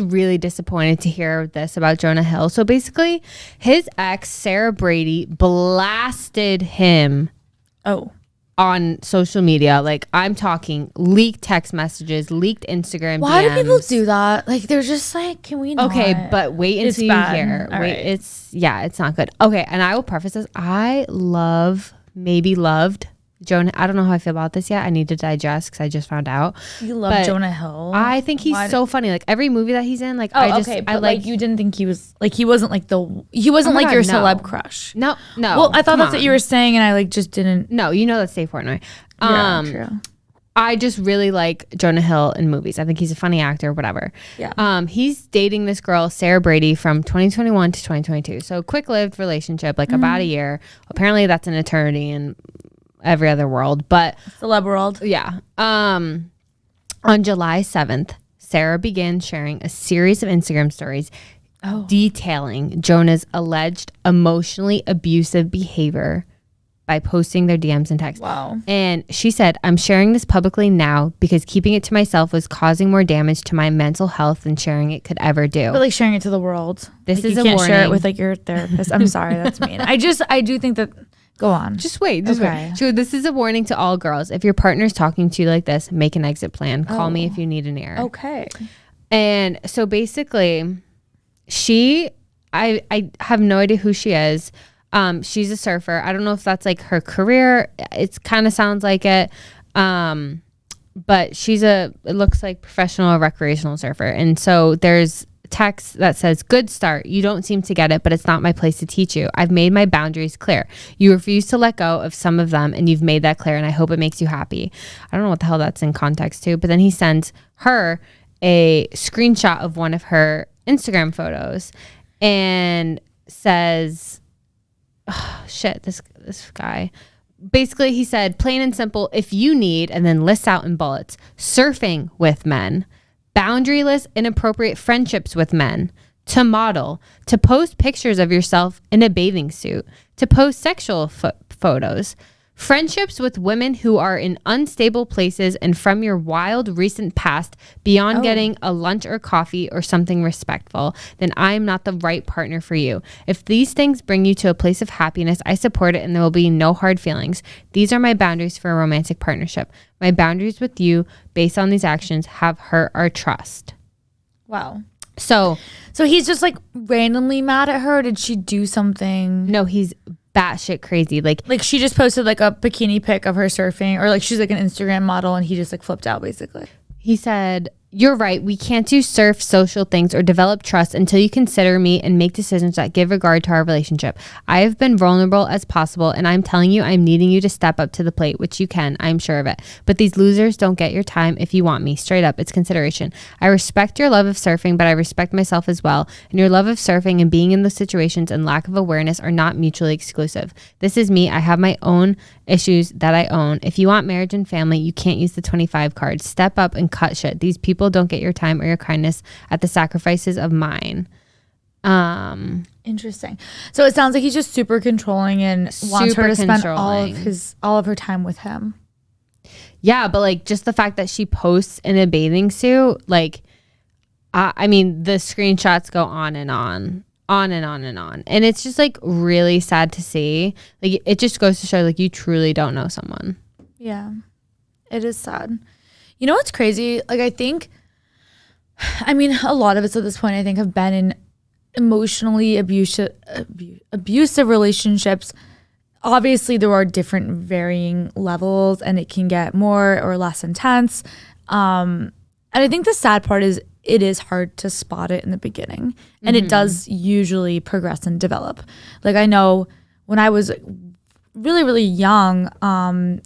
was really disappointed to hear this about Jonah Hill. So basically, his ex, Sarah Brady, blasted him on social media. Like, I'm talking leaked text messages, leaked Instagram Why DMs. do people do that? Like, they're just like, can we not? Okay, but wait until you hear. All Wait, right. it's not good. Okay, and I will preface this. I loved Jonah. I don't know how I feel about this yet. I need to digest because I just found out. You love Jonah Hill? I think he's so funny. Like, every movie that he's in, like, but you didn't think he was like, he wasn't like your celeb crush. No. Well, I thought that's what you were saying, and I like just didn't. No, you know that's Dave Portnoy. Yeah, true. I just really like Jonah Hill in movies. I think he's a funny actor, whatever. Yeah. He's dating this girl, Sarah Brady, from 2021 to 2022. So quick-lived relationship, like about a year. Apparently that's an eternity in every other world, but celeb world. Yeah. On July 7th, Sarah began sharing a series of Instagram stories detailing Jonah's alleged emotionally abusive behavior by posting their DMs and texts. Wow. And she said, I'm sharing this publicly now because keeping it to myself was causing more damage to my mental health than sharing it could ever do. But like sharing it to the world. This like, is you a can't warning. share it with like your therapist. I'm sorry, that's mean. I do think that. Go on. Just wait. So this is a warning to all girls. If your partner's talking to you like this, make an exit plan. Call me if you need an ear. Okay. And so basically, I have no idea who she is. She's a surfer. I don't know if that's like her career. It kind of sounds like it. But it looks like professional recreational surfer. And so there's text that says, good start. You don't seem to get it, but it's not my place to teach you. I've made my boundaries clear. You refuse to let go of some of them, and you've made that clear, and I hope it makes you happy. I don't know what the hell that's in context to, but then he sends her a screenshot of one of her Instagram photos and says, oh, shit, this guy. Basically, he said, plain and simple, if you need, and then lists out in bullets, surfing with men, boundaryless, inappropriate friendships with men, to model, to post pictures of yourself in a bathing suit, to post sexual photos, friendships with women who are in unstable places and from your wild recent past beyond getting a lunch or coffee or something respectful, then I am not the right partner for you. If these things bring you to a place of happiness, I support it and there will be no hard feelings. These are my boundaries for a romantic partnership. My boundaries with you based on these actions have hurt our trust. Wow. So he's just like randomly mad at her. Did she do something? No, he's batshit crazy. Like she just posted like a bikini pic of her surfing, or like she's like an Instagram model, and he just like flipped out basically. He said, you're right. We can't do surf social things or develop trust until you consider me and make decisions that give regard to our relationship. I have been vulnerable as possible, and I'm telling you, I'm needing you to step up to the plate, which you can, I'm sure of it. But these losers don't get your time if you want me. Straight up, it's consideration. I respect your love of surfing, but I respect myself as well. And your love of surfing and being in those situations and lack of awareness are not mutually exclusive. This is me. I have my own issues that I own. If you want marriage and family, you can't use the 25 card. Step up and cut shit. These people don't get your time or your kindness at the sacrifices of mine. Interesting. So it sounds like he's just super controlling and wants her to spend all of her time with him. Yeah, but like just the fact that she posts in a bathing suit, like I mean, the screenshots go on and on and on and on. And it's just like really sad to see. Like it just goes to show like you truly don't know someone. Yeah. It is sad. You know what's crazy? Like I mean, a lot of us at this point, I think, have been in emotionally abusive relationships. Obviously, there are different varying levels, and it can get more or less intense. And I think the sad part is it is hard to spot it in the beginning, and it does usually progress and develop. Like I know when I was really, really young, I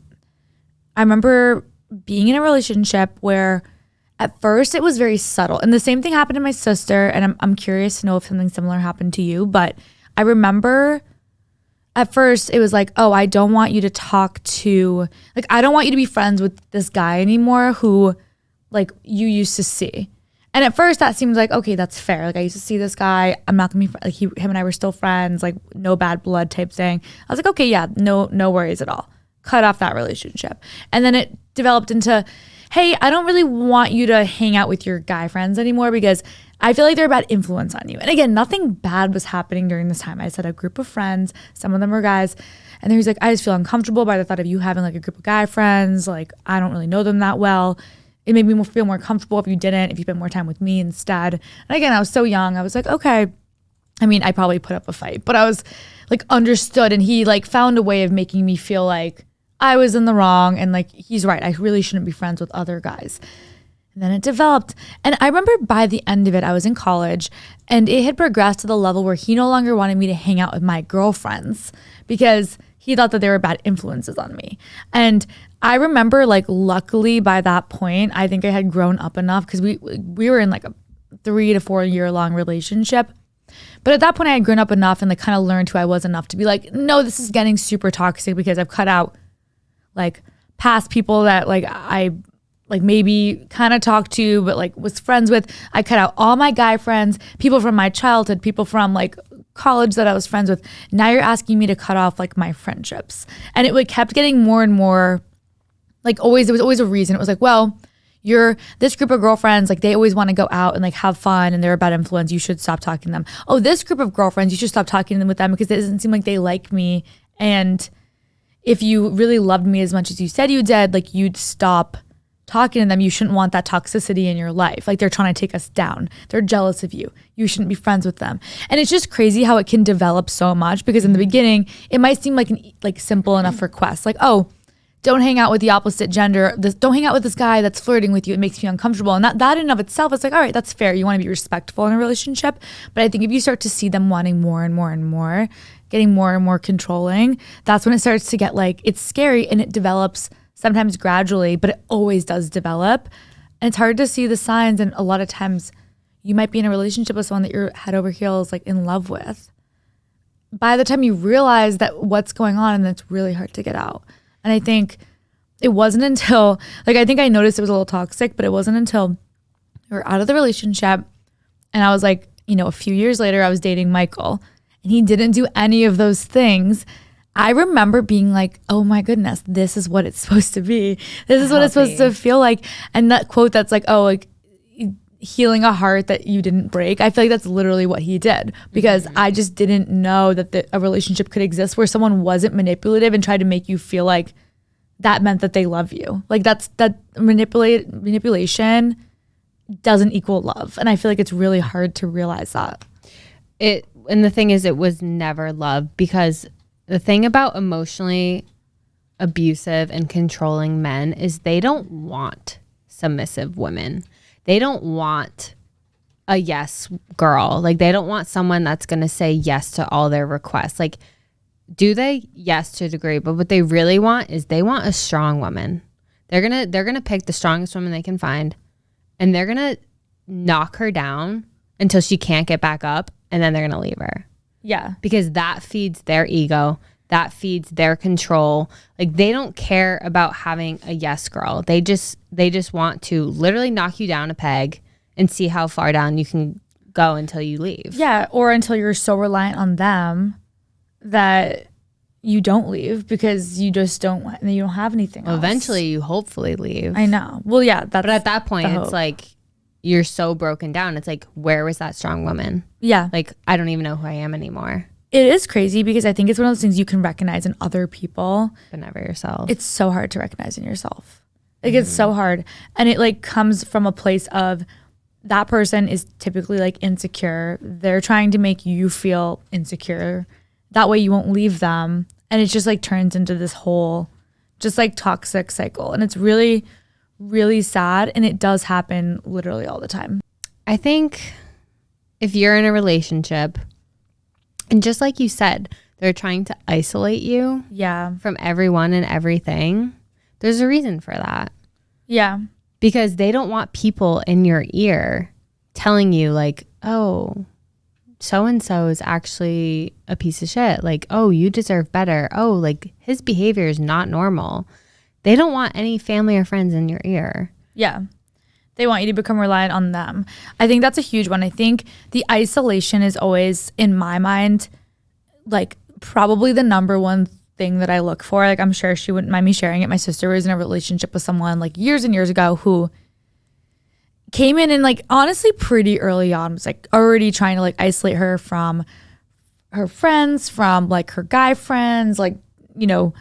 remember being in a relationship where at first it was very subtle, and the same thing happened to my sister, and I'm curious to know if something similar happened to you. But I remember at first it was like, oh, I don't want you to I don't want you to be friends with this guy anymore who like you used to see. And at first that seemed like, okay, that's fair. Like I used to see this guy, I'm not gonna be like him and I were still friends, like no bad blood type thing. I was like, okay, yeah, no worries at all. Cut off that relationship. And then it developed into, hey, I don't really want you to hang out with your guy friends anymore because I feel like they're a bad influence on you. And again, nothing bad was happening during this time. I said a group of friends, some of them were guys, and then he's like, I just feel uncomfortable by the thought of you having like a group of guy friends. Like, I don't really know them that well. It made me feel more comfortable if you spent more time with me instead. And again, I was so young. I was like, okay. I mean, I probably put up a fight, but I was like understood, and he like found a way of making me feel like I was in the wrong, and like he's right. I really shouldn't be friends with other guys. And then it developed. And I remember by the end of it, I was in college, and it had progressed to the level where he no longer wanted me to hang out with my girlfriends because he thought that they were bad influences on me. And I remember, like, luckily by that point, I think I had grown up enough because we were in like a 3 to 4 year long relationship. But at that point, I had grown up enough and like kind of learned who I was enough to be like, no, this is getting super toxic because I've cut out like past people that like I like maybe kind of talked to, but like was friends with. I cut out all my guy friends, people from my childhood, people from like college that I was friends with. Now you're asking me to cut off like my friendships. And it like kept getting more and more like always, there was always a reason. It was like, well, you're this group of girlfriends, like they always want to go out and like have fun and they're a bad influence. You should stop talking to them. Oh, this group of girlfriends, you should stop talking to them with them because it doesn't seem like they like me. And if you really loved me as much as you said you did, like you'd stop talking to them. You shouldn't want that toxicity in your life. Like they're trying to take us down. They're jealous of you. You shouldn't be friends with them. And it's just crazy how it can develop so much because in the beginning, it might seem like an simple enough request. Like, oh, don't hang out with the opposite gender. Don't hang out with this guy that's flirting with you. It makes me uncomfortable. And that in and of itself is like, all right, that's fair. You want to be respectful in a relationship. But I think if you start to see them wanting more and more and more, getting more and more controlling, that's when it starts to get like, it's scary and it develops sometimes gradually, but it always does develop. And it's hard to see the signs. And a lot of times you might be in a relationship with someone that you're head over heels like in love with. By the time you realize that what's going on, and it's really hard to get out. And I think it wasn't until, like, I think I noticed it was a little toxic, but it wasn't until we were out of the relationship. And I was like, a few years later, I was dating Michael and he didn't do any of those things. I remember being like, oh my goodness, this is what it's supposed to be. This is what it's supposed to feel like. And that quote that's like, oh, like healing a heart that you didn't break. I feel like that's literally what he did because I just didn't know that a relationship could exist where someone wasn't manipulative and tried to make you feel like that meant that they love you. Like that manipulation doesn't equal love. And I feel like it's really hard to realize that. And the thing is, it was never love because the thing about emotionally abusive and controlling men is they don't want submissive women. They don't want a yes girl. Like they don't want someone that's going to say yes to all their requests. Like, do they? Yes, to a degree. But what they really want is they want a strong woman. They're gonna pick the strongest woman they can find, and they're gonna knock her down until she can't get back up, and then they're gonna leave her. Yeah. Because that feeds their ego. That feeds their control. Like they don't care about having a yes girl. They just want to literally knock you down a peg and see how far down you can go until you leave. Yeah, or until you're so reliant on them that you don't leave because you just don't want, and you don't have anything else. Eventually you hopefully leave. I know. Well, yeah, but at that point it's like you're so broken down. It's like, where was that strong woman? Yeah. Like, I don't even know who I am anymore. It is crazy because I think it's one of those things you can recognize in other people, but never yourself. It's so hard to recognize in yourself. Like it's so hard. And it like comes from a place of that person is typically like insecure. They're trying to make you feel insecure. That way you won't leave them. And it just like turns into this whole just like toxic cycle. And it's really, really sad. And it does happen literally all the time. I think if you're in a relationship, and just like you said, they're trying to isolate you from everyone and everything, there's a reason for that. Yeah. Because they don't want people in your ear telling you like, oh, so-and-so is actually a piece of shit. Like, oh, you deserve better. Oh, like his behavior is not normal. They don't want any family or friends in your ear. Yeah. They want you to become reliant on them. I think that's a huge one. I think the isolation is always, in my mind, like probably the number one thing that I look for. Like, I'm sure she wouldn't mind me sharing it. My sister was in a relationship with someone like years and years ago who came in and like honestly pretty early on was like already trying to like isolate her from her friends, from like her guy friends, like, you know,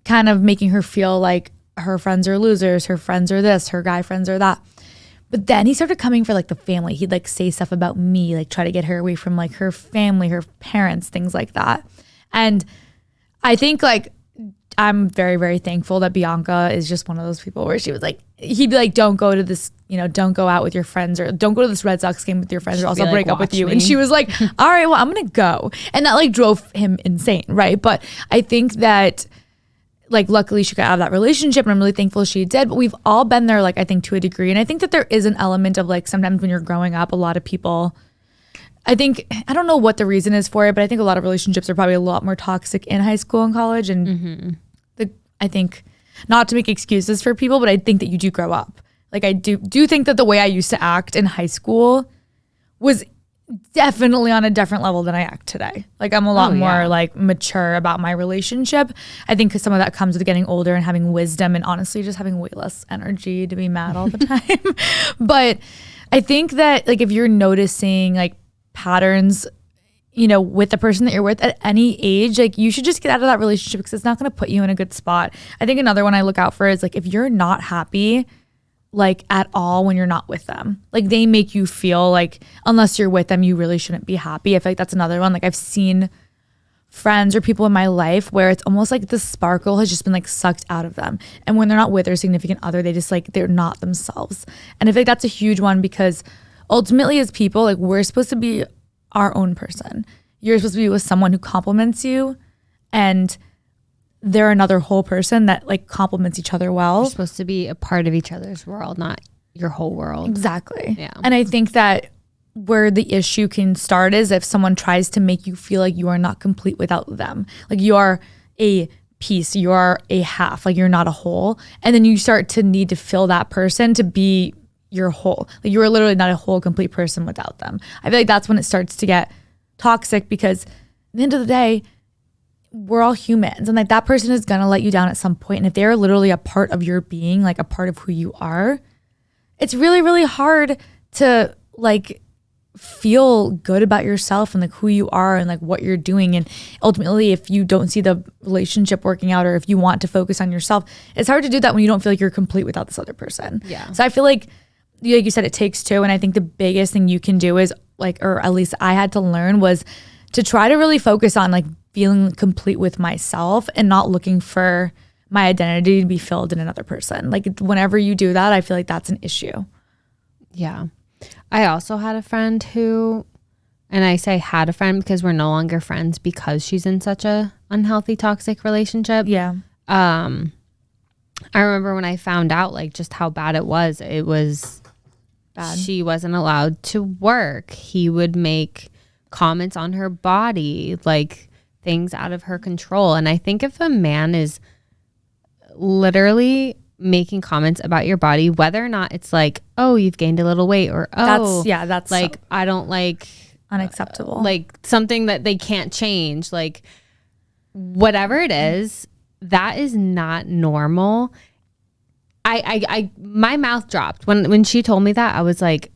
kind of making her feel like her friends are losers, her friends are this, her guy friends are that. But then he started coming for like the family. He'd like say stuff about me, like try to get her away from like her family, her parents, things like that. And I think like I'm very, very thankful that Bianca is just one of those people where she was like, he'd be like, don't go to this, you know, don't go out with your friends, or don't go to this Red Sox game with your friends, or else I'll break up with you. And she was like, all right, well, I'm going to go. And that like drove him insane. Right. But I think that like, luckily she got out of that relationship, and I'm really thankful she did. But we've all been there, like, I think to a degree. And I think that there is an element of like, sometimes when you're growing up, a lot of people, I don't know what the reason is for it, but I think a lot of relationships are probably a lot more toxic in high school and college. And I think, not to make excuses for people, but I think that you do grow up. Like, I do think that the way I used to act in high school was definitely on a different level than I act today. Like, I'm a lot more like mature about my relationship. I think because some of that comes with getting older and having wisdom, and honestly just having way less energy to be mad all the time. But I think that like if you're noticing like patterns, you know, with the person that you're with at any age, like you should just get out of that relationship, because it's not going to put you in a good spot. I think another one I look out for is like if you're not happy like at all when you're not with them, like they make you feel like unless you're with them, you really shouldn't be happy. I feel like that's another one. Like I've seen friends or people in my life where it's almost like the sparkle has just been like sucked out of them. And when they're not with their significant other, they just like, they're not themselves. And I feel like that's a huge one, because ultimately as people, like we're supposed to be our own person. You're supposed to be with someone who compliments you, and they're another whole person that like complements each other well. You're supposed to be a part of each other's world, not your whole world. Exactly. Yeah. And I think that where the issue can start is if someone tries to make you feel like you are not complete without them. Like you are a piece, you are a half, like you're not a whole. And then you start to need to fill that person to be your whole. Like you are literally not a whole complete person without them. I feel like that's when it starts to get toxic, because at the end of the day, we're all humans, and like that person is gonna let you down at some point. And if they're literally a part of your being, like a part of who you are, it's really, really hard to like feel good about yourself and like who you are and like what you're doing. And ultimately, if you don't see the relationship working out, or if you want to focus on yourself, it's hard to do that when you don't feel like you're complete without this other person. Yeah. So I feel like you said, it takes two. And I think the biggest thing you can do is like, or at least I had to learn, was to try to really focus on like feeling complete with myself and not looking for my identity to be filled in another person. Like whenever you do that, I feel like that's an issue. Yeah. I also had a friend who, and I say had a friend because we're no longer friends because she's in such a unhealthy, toxic relationship. Yeah. I remember when I found out like just how bad it was bad. She wasn't allowed to work. He would make comments on her body, like things out of her control. And I think if a man is literally making comments about your body, whether or not it's like, oh, you've gained a little weight, or that's like, so I don't like, unacceptable, like something that they can't change, like whatever it is, that is not normal. I my mouth dropped when she told me that. I was like,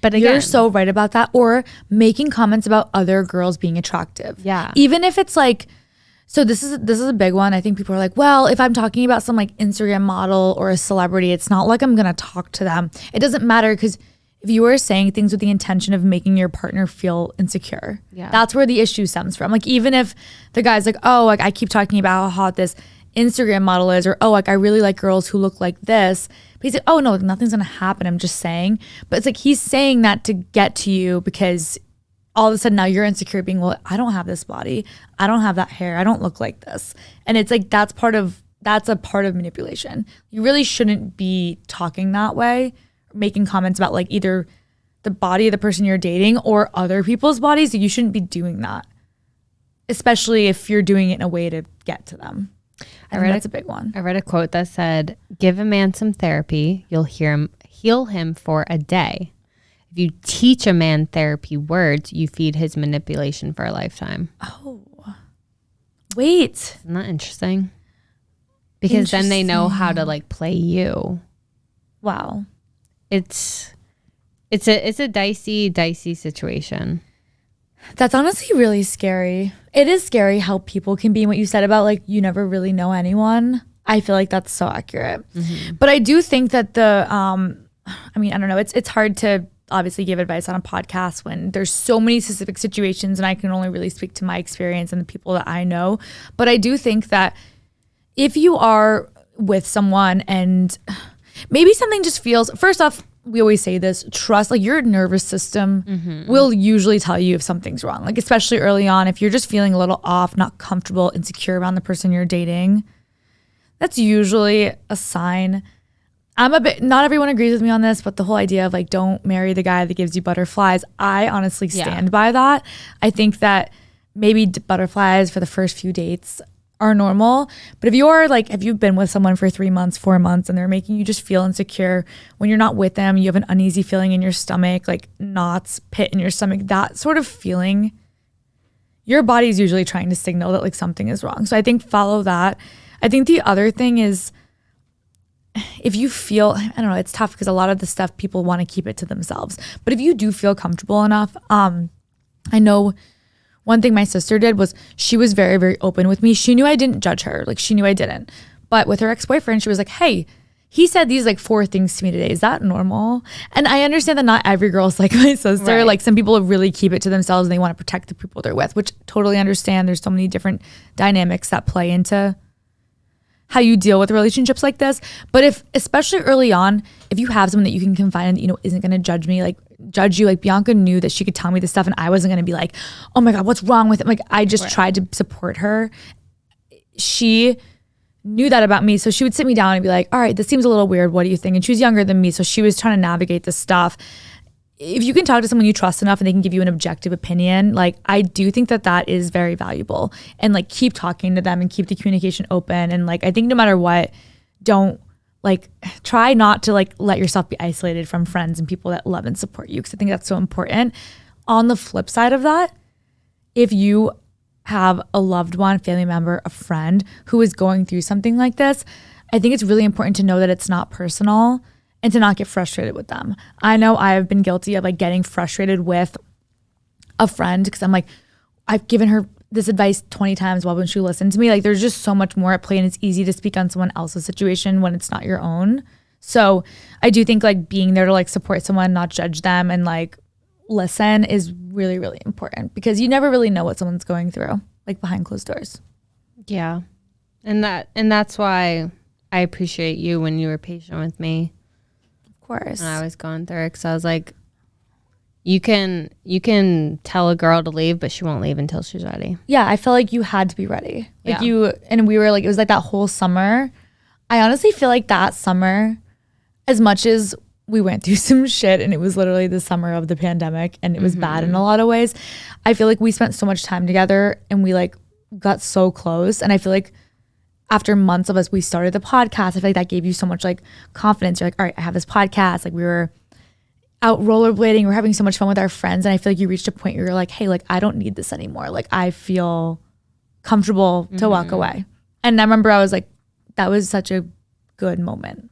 but again, you're so right about that. Or making comments about other girls being attractive. Yeah. Even if it's like, so this is a big one. I think people are like, well, if I'm talking about some like Instagram model or a celebrity, it's not like I'm going to talk to them. It doesn't matter, because if you are saying things with the intention of making your partner feel insecure, that's where the issue stems from. Like even if the guy's like, oh, like I keep talking about how hot this Instagram model is, or oh, like I really like girls who look like this, but he's like, oh no, nothing's gonna happen, I'm just saying. But it's like he's saying that to get to you, because all of a sudden now you're insecure, being, well, I don't have this body, I don't have that hair, I don't look like this. And it's like that's a part of manipulation. You really shouldn't be talking that way, making comments about like either the body of the person you're dating or other people's bodies. You shouldn't be doing that, especially if you're doing it in a way to get to them. That's a big one. I read a quote that said, give a man some therapy, you'll heal him for a day. If you teach a man therapy words, you feed his manipulation for a lifetime. Oh, Wait. Isn't that interesting? Because then they know how to like play you. Wow. It's a dicey situation. That's honestly really scary. It is scary how people can be, what you said about like you never really know anyone. I feel like that's so accurate. But I do think that I mean, I don't know. It's hard to obviously give advice on a podcast when there's so many specific situations and I can only really speak to my experience and the people that I know. But I do think that if you are with someone and maybe something just feels, first off, we always say this, trust, like your nervous system will usually tell you if something's wrong. Like especially early on, if you're just feeling a little off, not comfortable, insecure around the person you're dating, that's usually a sign. Not everyone agrees with me on this, but the whole idea of like, don't marry the guy that gives you butterflies, I honestly stand by that. I think that maybe butterflies for the first few dates are normal. But if you're like, if you've been with someone for 3 months, 4 months, and they're making you just feel insecure when you're not with them, you have an uneasy feeling in your stomach, like knots, pit in your stomach, that sort of feeling, your body's usually trying to signal that like something is wrong. So I think follow that. I think the other thing is, if you feel, I don't know, it's tough because a lot of the stuff people want to keep it to themselves. But if you do feel comfortable enough, I know one thing my sister did was she was very, very open with me. She knew I didn't judge her. Like she knew I didn't. But with her ex-boyfriend, she was like, hey, he said these like 4 things to me today. Is that normal? And I understand that not every girl's like my sister. Right. Like some people really keep it to themselves and they want to protect the people they're with, which totally understand. There's so many different dynamics that play into how you deal with relationships like this. But if, especially early on, if you have someone that you can confide in that, you know, isn't going to judge you, like Bianca knew that she could tell me this stuff and I wasn't going to be like, oh my God, what's wrong with it? Like I just tried to support her. She knew that about me. So she would sit me down and be like, all right, this seems a little weird. What do you think? And she was younger than me. So she was trying to navigate this stuff. If you can talk to someone you trust enough and they can give you an objective opinion, like I do think that that is very valuable, and like keep talking to them and keep the communication open. And like, I think no matter what, don't like, try not to like let yourself be isolated from friends and people that love and support you. Cause I think that's so important. On the flip side of that, if you have a loved one, family member, a friend who is going through something like this, I think it's really important to know that it's not personal and to not get frustrated with them. I know I have been guilty of like getting frustrated with a friend because I'm like, I've given her this advice 20 times, why wouldn't she listen to me? Like there's just so much more at play and it's easy to speak on someone else's situation when it's not your own. So I do think like being there to like support someone, not judge them and like listen is really, really important because you never really know what someone's going through, like behind closed doors. Yeah. And that's why I appreciate you when you were patient with me. Course. And I was going through it because I was like, you can tell a girl to leave, but she won't leave until she's ready. Yeah, I felt like you had to be ready. Like yeah. And we were like, it was like that whole summer. I honestly feel like that summer, as much as we went through some shit and it was literally the summer of the pandemic and it was bad in a lot of ways, I feel like we spent so much time together and we like got so close. And I feel like after months of us, we started the podcast. I feel like that gave you so much like confidence. You're like, all right, I have this podcast. Like we were out rollerblading. We're having so much fun with our friends. And I feel like you reached a point where you're like, hey, like I don't need this anymore. Like I feel comfortable to walk away. And I remember I was like, that was such a good moment.